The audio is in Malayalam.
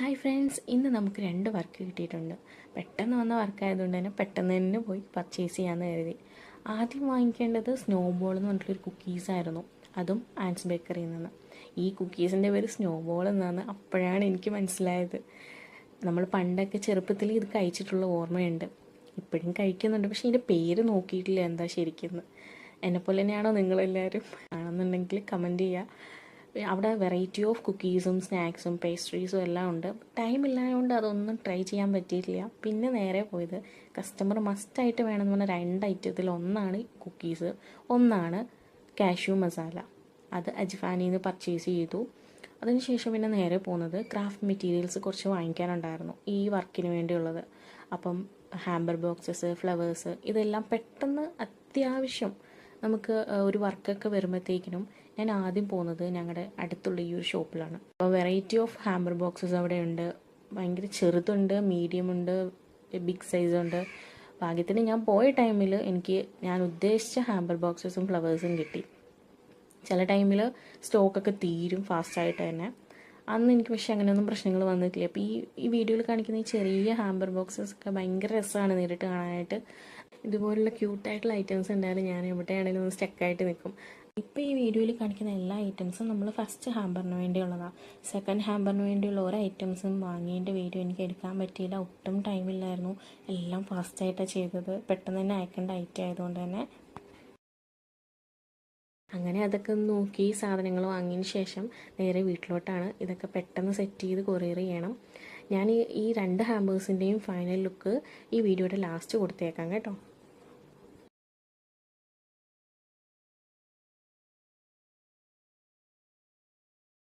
ഹായ് ഫ്രണ്ട്സ്, ഇന്ന് നമുക്ക് 2 വർക്ക് കിട്ടിയിട്ടുണ്ട്. പെട്ടെന്ന് വന്ന വർക്കായതുകൊണ്ട് തന്നെ പെട്ടെന്ന് തന്നെ പോയി പർച്ചേസ് ചെയ്യാമെന്ന് കരുതി. ആദ്യം വാങ്ങിക്കേണ്ടത് സ്നോ ബോൾ എന്ന് പറഞ്ഞിട്ടുള്ളൊരു കുക്കീസായിരുന്നു. അതും ആൻസ് ബേക്കറിയിൽ നിന്ന്. ഈ കുക്കീസിൻ്റെ പേര് സ്നോ ബോൾ എന്നാണ് അപ്പോഴാണ് എനിക്ക് മനസ്സിലായത്. നമ്മൾ പണ്ടൊക്കെ ചെറുപ്പത്തിൽ ഇത് കഴിച്ചിട്ടുള്ള ഓർമ്മയുണ്ട്. ഇപ്പോഴും കഴിക്കുന്നുണ്ട്, പക്ഷേ ഇതിൻ്റെ പേര് നോക്കിയിട്ടില്ല എന്താ ശരിക്കും. എന്നെപ്പോലെ തന്നെയാണോ നിങ്ങളെല്ലാവരും? ആണെന്നുണ്ടെങ്കിൽ കമൻറ്റ് ചെയ്യുക. അവിടെ വെറൈറ്റി ഓഫ് കുക്കീസും സ്നാക്സും പേസ്ട്രീസും എല്ലാം ഉണ്ട്. ടൈം ഇല്ലായതുകൊണ്ട് അതൊന്നും ട്രൈ ചെയ്യാൻ പറ്റിയിട്ടില്ല. പിന്നെ നേരെ പോയത് കസ്റ്റമർ മസ്റ്റായിട്ട് വേണമെന്ന് പറഞ്ഞ 2 ഐറ്റത്തിൽ ഒന്നാണ് കുക്കീസ്, ഒന്നാണ് കാഷ്യൂ മസാല. അത് അജ്ഫാനിൽ നിന്ന് പർച്ചേസ് ചെയ്തു. അതിനുശേഷം പിന്നെ നേരെ പോകുന്നത് ക്രാഫ്റ്റ് മെറ്റീരിയൽസ് കുറച്ച് വാങ്ങിക്കാനുണ്ടായിരുന്നു ഈ വർക്കിന് വേണ്ടിയുള്ളത്. അപ്പം ഹാമ്പർ ബോക്സസ്, ഫ്ലവേഴ്സ്, ഇതെല്ലാം പെട്ടെന്ന് അത്യാവശ്യം നമുക്ക് ഒരു വർക്കൊക്കെ വരുമ്പോഴത്തേക്കിനും ഞാൻ ആദ്യം പോകുന്നത് ഞങ്ങളുടെ അടുത്തുള്ള ഈ ഒരു ഷോപ്പിലാണ്. അപ്പോൾ വെറൈറ്റി ഓഫ് ഹാമ്പർ ബോക്സസ് അവിടെ ഉണ്ട്. ഭയങ്കര ചെറുതുണ്ട്, മീഡിയം ഉണ്ട്, ബിഗ് സൈസ് ഉണ്ട്. ഭാഗ്യത്തിന് ഞാൻ പോയ ടൈമിൽ എനിക്ക് ഞാൻ ഉദ്ദേശിച്ച ഹാമ്പർ ബോക്സസും ഫ്ലവേഴ്സും കിട്ടി. ചില ടൈമിൽ സ്റ്റോക്കൊക്കെ തീരും ഫാസ്റ്റായിട്ട് തന്നെ. അന്ന് എനിക്ക് പക്ഷേ അങ്ങനെയൊന്നും പ്രശ്നങ്ങൾ വന്നിട്ടില്ല. അപ്പോൾ ഈ വീഡിയോയിൽ കാണിക്കുന്ന ഈ ചെറിയ ഹാമ്പർ ബോക്സസ് ഒക്കെ ഭയങ്കര രസമാണ് നേരിട്ട് കാണാനായിട്ട്. ഇതുപോലുള്ള ക്യൂട്ടായിട്ടുള്ള ഐറ്റംസ് ഉണ്ടായാലും ഞാൻ എവിടെയാണെങ്കിലും ഒന്ന് സ്റ്റക്കായിട്ട് നിൽക്കും. ഇപ്പോൾ ഈ വീഡിയോയിൽ കാണിക്കുന്ന എല്ലാ ഐറ്റംസും നമ്മൾ ഫസ്റ്റ് ഹാമ്പറിന് വേണ്ടിയുള്ളതാണ്. സെക്കൻഡ് ഹാമ്പറിന് വേണ്ടിയുള്ള ഓരോ ഐറ്റംസും വാങ്ങിയതിൻ്റെ വീഡിയോ എനിക്ക് എടുക്കാൻ പറ്റിയില്ല. ഒട്ടും ടൈമില്ലായിരുന്നു. എല്ലാം ഫാസ്റ്റായിട്ടാണ് ചെയ്തത്. പെട്ടെന്ന് തന്നെ അയക്കേണ്ട ഐറ്റം ആയതുകൊണ്ട് തന്നെ അങ്ങനെ അതൊക്കെ നോക്കി സാധനങ്ങൾ വാങ്ങിയതിന് ശേഷം നേരെ വീട്ടിലോട്ടാണ്. ഇതൊക്കെ പെട്ടെന്ന് സെറ്റ് ചെയ്ത് കൊറിയർ ചെയ്യണം. ഞാൻ ഈ 2 ഹാമ്പേഴ്സിൻ്റെയും ഫൈനൽ ലുക്ക് ഈ വീഡിയോയുടെ ലാസ്റ്റ് കൊടുത്തേക്കാം കേട്ടോ.